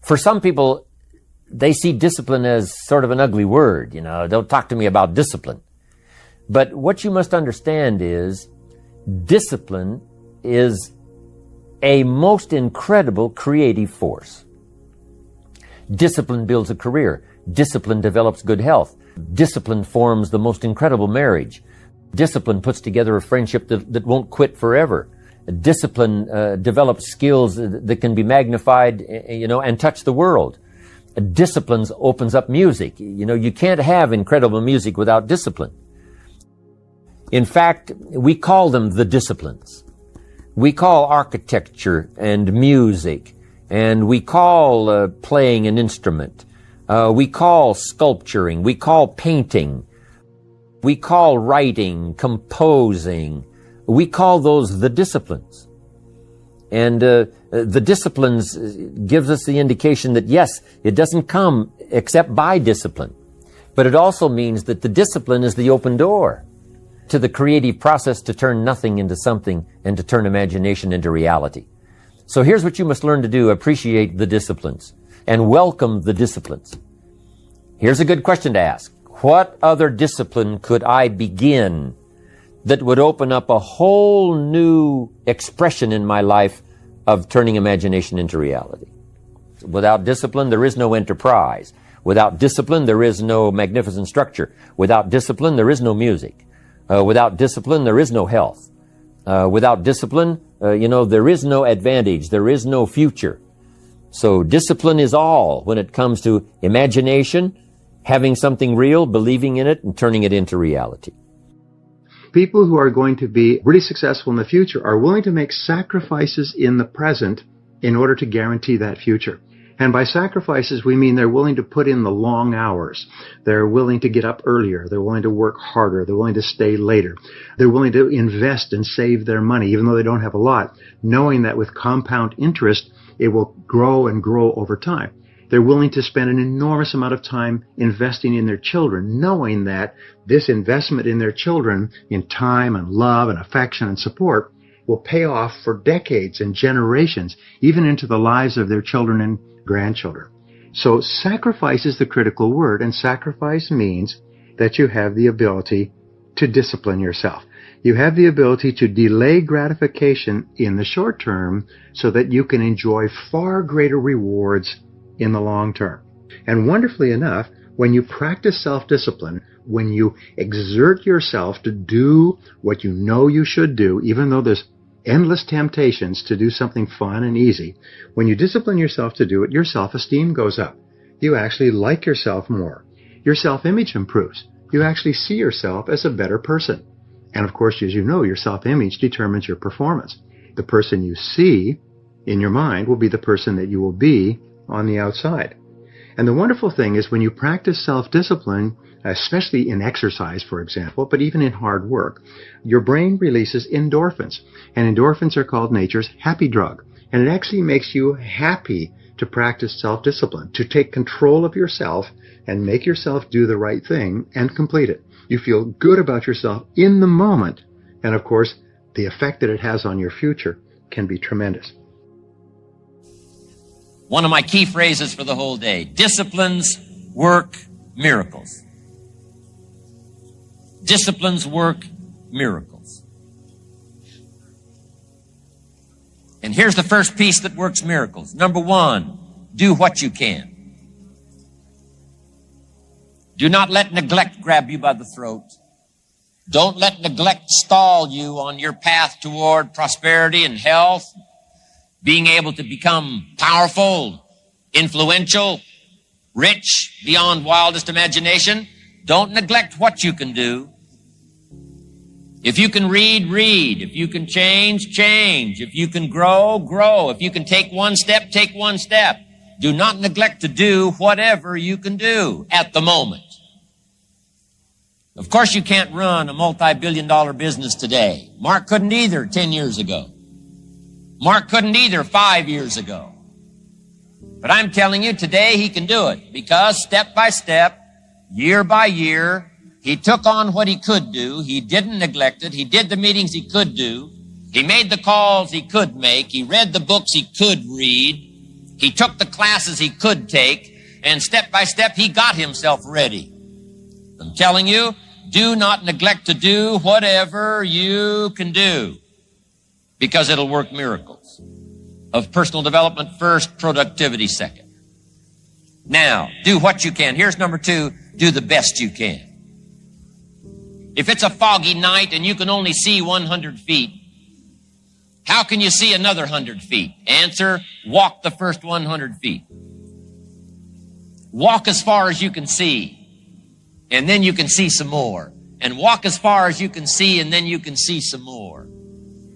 For some people, they see discipline as sort of an ugly word. Don't talk to me about discipline. But what you must understand is discipline is a most incredible creative force. Discipline builds a career. Discipline develops good health. Discipline forms the most incredible marriage. Discipline puts together a friendship that won't quit forever. Discipline develops skills that can be magnified, and touch the world. Discipline opens up music. You can't have incredible music without discipline. In fact, we call them the disciplines. We call architecture and music, and we call playing an instrument. We call sculpturing. We call painting. We call writing, composing. We call those the disciplines. And the disciplines gives us the indication that, yes, it doesn't come except by discipline. But it also means that the discipline is the open door to the creative process to turn nothing into something and to turn imagination into reality. So here's what you must learn to do. Appreciate the disciplines and welcome the disciplines. Here's a good question to ask. What other discipline could I begin that would open up a whole new expression in my life of turning imagination into reality? Without discipline, there is no enterprise. Without discipline, there is no magnificent structure. Without discipline, there is no music. Without discipline, there is no health. Without discipline, there is no advantage. There is no future. So discipline is all when it comes to imagination, having something real, believing in it, and turning it into reality. People who are going to be really successful in the future are willing to make sacrifices in the present in order to guarantee that future. And by sacrifices, we mean they're willing to put in the long hours. They're willing to get up earlier. They're willing to work harder. They're willing to stay later. They're willing to invest and save their money, even though they don't have a lot, knowing that with compound interest, it will grow and grow over time. They're willing to spend an enormous amount of time investing in their children, knowing that this investment in their children, in time and love and affection and support, will pay off for decades and generations, even into the lives of their children and grandchildren. So sacrifice is the critical word, and sacrifice means that you have the ability to discipline yourself. You have the ability to delay gratification in the short term so that you can enjoy far greater rewards in the long term. And wonderfully enough, when you practice self-discipline, when you exert yourself to do what you know you should do, even though there's endless temptations to do something fun and easy, when you discipline yourself to do it, your self-esteem goes up. You actually like yourself more. Your self-image improves. You actually see yourself as a better person. And of course, as you know, your self-image determines your performance. The person you see in your mind will be the person that you will be on the outside. And the wonderful thing is when you practice self-discipline, especially in exercise, for example, but even in hard work, your brain releases endorphins. And endorphins are called nature's happy drug. And it actually makes you happy to practice self-discipline, to take control of yourself and make yourself do the right thing and complete it. You feel good about yourself in the moment. And of course, the effect that it has on your future can be tremendous. One of my key phrases for the whole day: disciplines work miracles. Disciplines work miracles. And here's the first piece that works miracles. Number one, do what you can. Do not let neglect grab you by the throat. Don't let neglect stall you on your path toward prosperity and health, being able to become powerful, influential, rich beyond wildest imagination. Don't neglect what you can do. If you can read, read. If you can change, change. If you can grow, grow. If you can take one step, take one step. Do not neglect to do whatever you can do at the moment. Of course, you can't run a multi-billion-dollar business today. Mark couldn't either 10 years ago. Mark couldn't either 5 years ago. But I'm telling you, today he can do it because step by step, year by year, he took on what he could do. He didn't neglect it. He did the meetings he could do. He made the calls he could make. He read the books he could read. He took the classes he could take, and step by step he got himself ready. I'm telling you, do not neglect to do whatever you can do, because it'll work miracles. Of personal development first, productivity second. Now, do what you can. Here's number 2, do the best you can. If it's a foggy night and you can only see 100 feet, how can you see another 100 feet? Answer, walk the first 100 feet. Walk as far as you can see, and then you can see some more. And walk as far as you can see, and then you can see some more.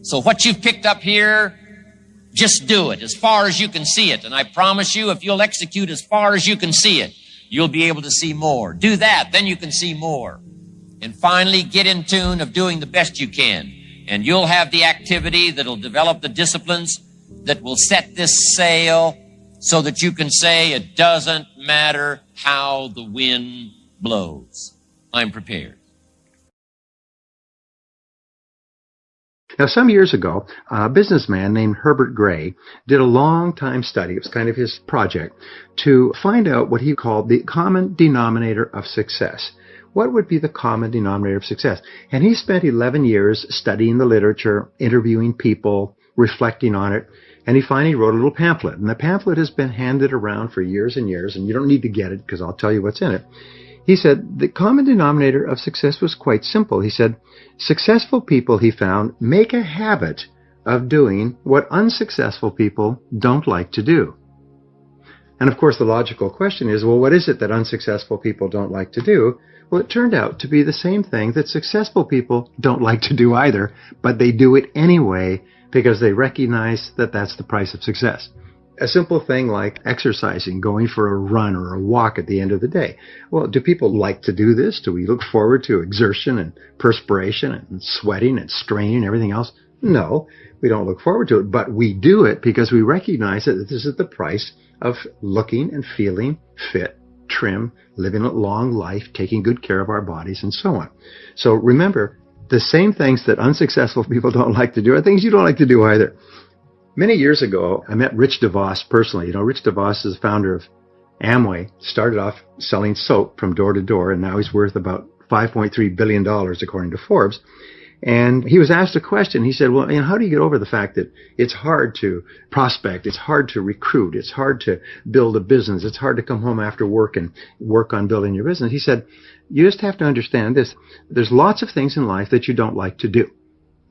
So what you've picked up here, just do it as far as you can see it. And I promise you, if you'll execute as far as you can see it, you'll be able to see more. Do that, then you can see more. And finally, get in tune of doing the best you can. And you'll have the activity that'll develop the disciplines that will set this sail so that you can say, it doesn't matter how the wind blows. I'm prepared. Now, some years ago, a businessman named Herbert Gray did a long-time study. It was kind of his project to find out what he called the common denominator of success. What would be the common denominator of success? And he spent 11 years studying the literature, interviewing people, reflecting on it, and he finally wrote a little pamphlet. And the pamphlet has been handed around for years and years, and you don't need to get it because I'll tell you what's in it. He said the common denominator of success was quite simple. He said, successful people, he found, make a habit of doing what unsuccessful people don't like to do. And of course, the logical question is, well, what is it that unsuccessful people don't like to do? Well, it turned out to be the same thing that successful people don't like to do either, but they do it anyway because they recognize that that's the price of success. A simple thing like exercising, going for a run or a walk at the end of the day. Well, do people like to do this? Do we look forward to exertion and perspiration and sweating and straining and everything else? No, we don't look forward to it, but we do it because we recognize that this is the price of looking and feeling fit, trim, living a long life, taking good care of our bodies, and so on. So remember, the same things that unsuccessful people don't like to do are things you don't like to do either. Many years ago, I met Rich DeVos personally. You know, Rich DeVos is the founder of Amway, started off selling soap from door to door, and now he's worth about $5.3 billion, according to Forbes. And he was asked a question. He said, well, how do you get over the fact that it's hard to prospect, it's hard to recruit, it's hard to build a business, it's hard to come home after work and work on building your business? He said, you just have to understand this. There's lots of things in life that you don't like to do.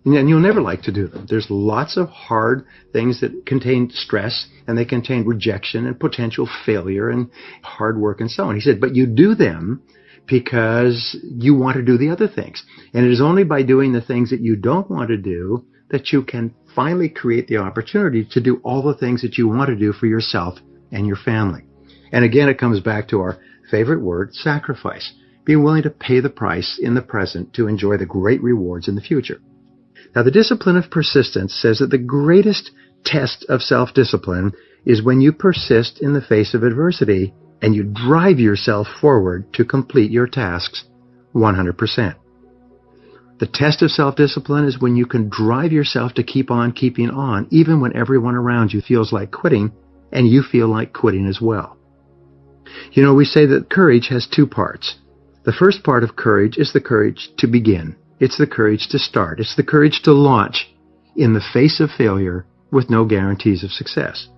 And you'll never like to do them. There's lots of hard things that contain stress, and they contain rejection and potential failure and hard work and so on. He said, but you do them because you want to do the other things. And it is only by doing the things that you don't want to do that you can finally create the opportunity to do all the things that you want to do for yourself and your family. And again, it comes back to our favorite word, sacrifice. Being willing to pay the price in the present to enjoy the great rewards in the future. Now, the discipline of persistence says that the greatest test of self-discipline is when you persist in the face of adversity and you drive yourself forward to complete your tasks 100%. The test of self-discipline is when you can drive yourself to keep on keeping on, even when everyone around you feels like quitting and you feel like quitting as well. You know, we say that courage has two parts. The first part of courage is the courage to begin. It's the courage to start. It's the courage to launch in the face of failure with no guarantees of success.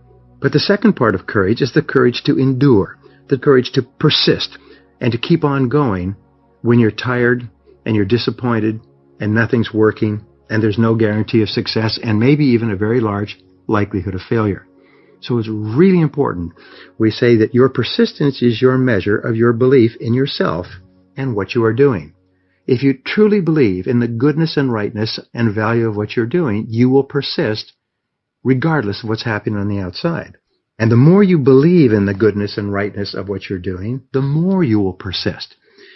But the second part of courage is the courage to endure, the courage to persist and to keep on going when you're tired and you're disappointed and nothing's working and there's no guarantee of success and maybe even a very large likelihood of failure. So it's really important. We say that your persistence is your measure of your belief in yourself and what you are doing. If you truly believe in the goodness and rightness and value of what you're doing, you will persist regardless of what's happening on the outside. And the more you believe in the goodness and rightness of what you're doing, the more you will persist.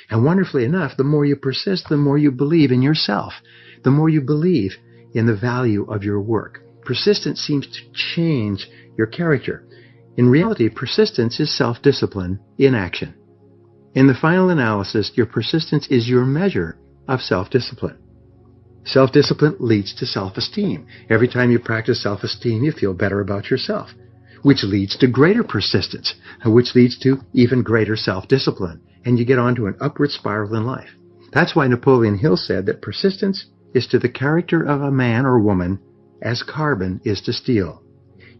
And wonderfully enough, the more you persist, the more you believe in yourself, the more you believe in the value of your work. Persistence seems to change your character. In reality, persistence is self-discipline in action. In the final analysis, your persistence is your measure of self-discipline. Self-discipline leads to self-esteem. Every time you practice self-esteem, you feel better about yourself. which leads to greater persistence, which leads to even greater self-discipline, and you get onto an upward spiral in life. That's why Napoleon Hill said that persistence is to the character of a man or woman as carbon is to steel.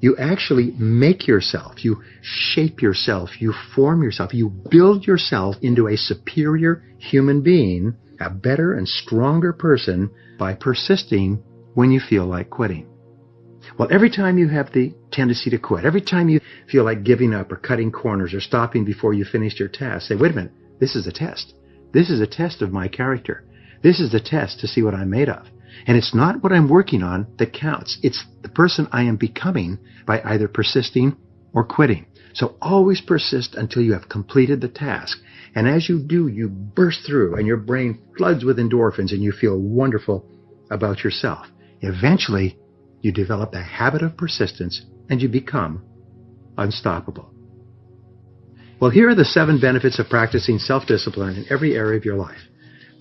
You actually make yourself, you shape yourself, you form yourself, you build yourself into a superior human being, a better and stronger person by persisting when you feel like quitting. Well, every time you have the tendency to quit, every time you feel like giving up or cutting corners or stopping before you finished your task, say, wait a minute, this is a test. This is a test of my character. This is the test to see what I'm made of. And it's not what I'm working on that counts. It's the person I am becoming by either persisting or quitting. So always persist until you have completed the task. And as you do, you burst through and your brain floods with endorphins and you feel wonderful about yourself. Eventually, you develop the habit of persistence and you become unstoppable. Well, here are the 7 benefits of practicing self-discipline in every area of your life.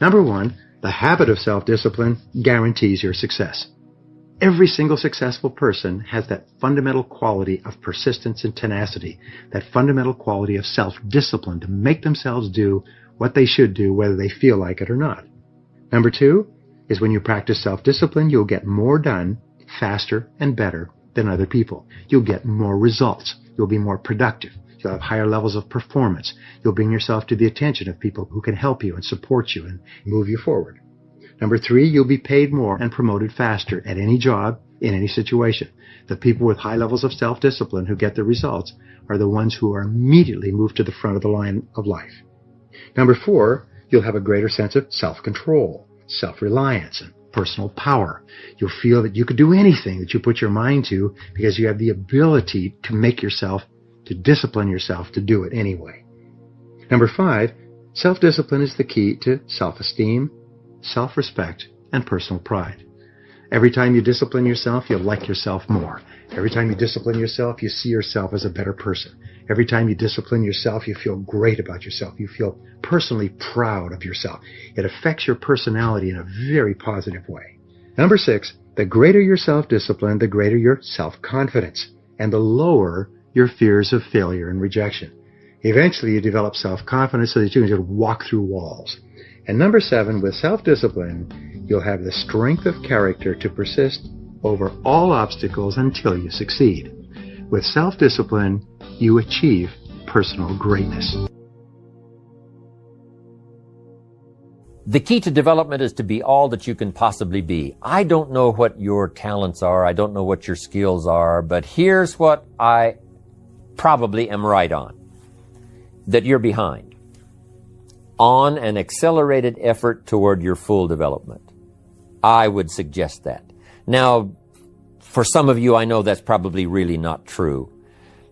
Number 1, the habit of self-discipline guarantees your success. Every single successful person has that fundamental quality of persistence and tenacity, that fundamental quality of self-discipline to make themselves do what they should do whether they feel like it or not. Number 2 is when you practice self-discipline, you'll get more done faster and better than other people. You'll get more results. You'll be more productive. You'll have higher levels of performance. You'll bring yourself to the attention of people who can help you and support you and move you forward. Number 3, you'll be paid more and promoted faster at any job, in any situation. The people with high levels of self-discipline who get the results are the ones who are immediately moved to the front of the line of life. Number 4, you'll have a greater sense of self-control, self-reliance, and personal power. You'll feel that you could do anything that you put your mind to because you have the ability to make yourself, to discipline yourself to do it anyway. Number 5, self-discipline is the key to self-esteem, self-respect, and personal pride. Every time you discipline yourself, you'll like yourself more. Every time you discipline yourself, you see yourself as a better person. Every time you discipline yourself, you feel great about yourself. You feel personally proud of yourself. It affects your personality in a very positive way. Number 6, the greater your self-discipline, the greater your self-confidence, and the lower your fears of failure and rejection. Eventually, you develop self-confidence so that you can just walk through walls. And number 7, with self-discipline, you'll have the strength of character to persist over all obstacles until you succeed. With self-discipline, you achieve personal greatness. The key to development is to be all that you can possibly be. I don't know what your talents are. I don't know what your skills are, but here's what I probably am right on, that you're behind on an accelerated effort toward your full development. I would suggest that. Now, for some of you, I know that's probably really not true.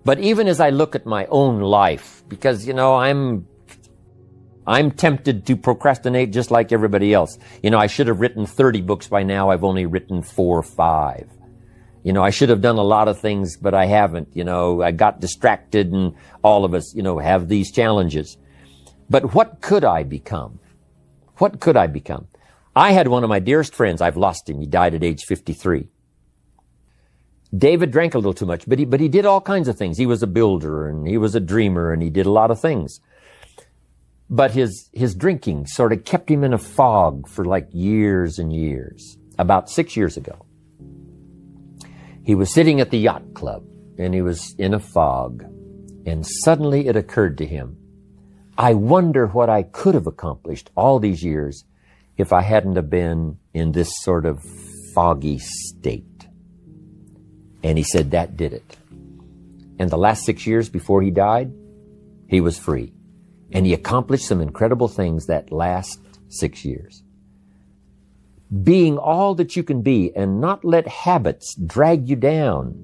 But even as I look at my own life, because, you know, I'm tempted to procrastinate just like everybody else. You know, I should have written 30 books by now. I've only written 4 or 5. You know, I should have done a lot of things, but I haven't. You know, I got distracted, and all of us, you know, have these challenges. But what could I become? What could I become? I had one of my dearest friends. I've lost him. He died at age 53. David drank a little too much, but he did all kinds of things. He was a builder, and he was a dreamer, and he did a lot of things. But his drinking sort of kept him in a fog for like years and years. About 6 years ago, he was sitting at the yacht club, and he was in a fog, and suddenly it occurred to him, I wonder what I could have accomplished all these years if I hadn't have been in this sort of foggy state. And he said that did it. And the last 6 years before he died, he was free. And he accomplished some incredible things that last 6 years. Being all that you can be and not let habits drag you down.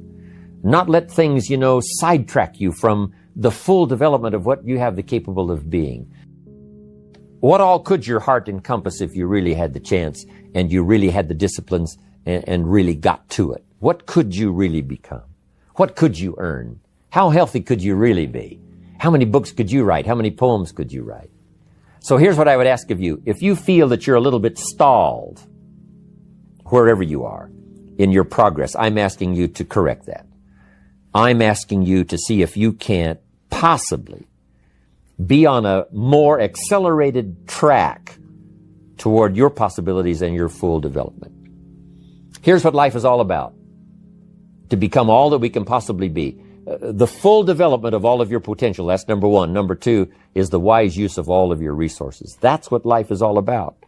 Not let things, you know, sidetrack you from the full development of what you have the capable of being. What all could your heart encompass if you really had the chance and you really had the disciplines and really got to it? What could you really become? What could you earn? How healthy could you really be? How many books could you write? How many poems could you write? So here's what I would ask of you. If you feel that you're a little bit stalled, wherever you are in your progress, I'm asking you to correct that. I'm asking you to see if you can't possibly be on a more accelerated track toward your possibilities and your full development. Here's what life is all about: to become all that we can possibly be. The full development of all of your potential. That's number one. Number two is the wise use of all of your resources. That's what life is all about.